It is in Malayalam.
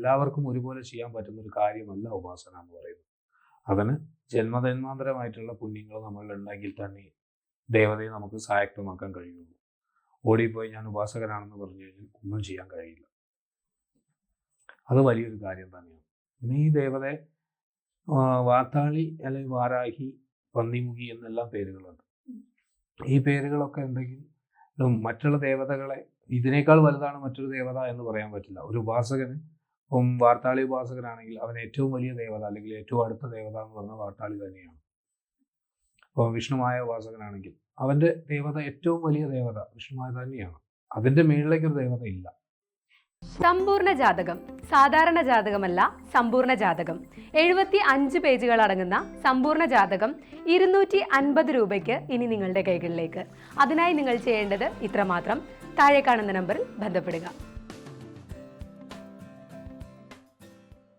എല്ലാവർക്കും ഒരുപോലെ ചെയ്യാൻ പറ്റുന്ന ഒരു കാര്യമല്ല ഉപാസന എന്ന് പറയുന്നത്. അതിന് ജന്മജന്മാന്തരമായിട്ടുള്ള പുണ്യങ്ങൾ നമ്മളിലുണ്ടെങ്കിൽ തന്നെ ദേവതയെ നമുക്ക് സ്വായക്തമാക്കാൻ കഴിയുള്ളൂ. ഓടിപ്പോയി ഞാൻ ഉപാസകനാണെന്ന് പറഞ്ഞു കഴിഞ്ഞാൽ ഒന്നും ചെയ്യാൻ കഴിയില്ല. അത് വലിയൊരു കാര്യം തന്നെയാണ്. പിന്നെ ഈ ദേവതയെ വാത്താളി അല്ലെങ്കിൽ വാരാഹി, പന്നിമുഖി എന്നെല്ലാം പേരുകളുണ്ട്. ഈ പേരുകളൊക്കെ ഉണ്ടെങ്കിൽ മറ്റുള്ള ദേവതകളെ ഇതിനേക്കാൾ വലുതാണ് മറ്റൊരു ദേവത എന്ന് പറയാൻ പറ്റില്ല. ഒരു ഉപാസകന് വാർത്താളി ഉപാസകനാണെങ്കിൽ അവൻ ഏറ്റവും വലിയ ദേവത അല്ലെങ്കിൽ ഏറ്റവും അടുത്ത ദേവത എന്ന് പറഞ്ഞാൽ വാർത്താളി തന്നെയാണ്. ഇപ്പോൾ വിഷ്ണുമായ ഉപാസകനാണെങ്കിൽ അവൻ്റെ ദേവത ഏറ്റവും വലിയ ദേവത വിഷ്ണുമായ തന്നെയാണ്. അതിൻ്റെ മുകളിലേക്കൊരു ദേവത ഇല്ല. സമ്പൂർണ്ണ ജാതകം സാധാരണ ജാതകമല്ല, സമ്പൂർണ്ണ ജാതകം. 75 പേജുകൾ അടങ്ങുന്ന സമ്പൂർണ്ണ ജാതകം 250 രൂപയ്ക്ക് ഇനി നിങ്ങളുടെ കൈകളിലേക്ക്. അതിനായി നിങ്ങൾ ചെയ്യേണ്ടത് ഇത്രമാത്രം: താഴെ കാണുന്ന നമ്പറിൽ ബന്ധപ്പെടുക.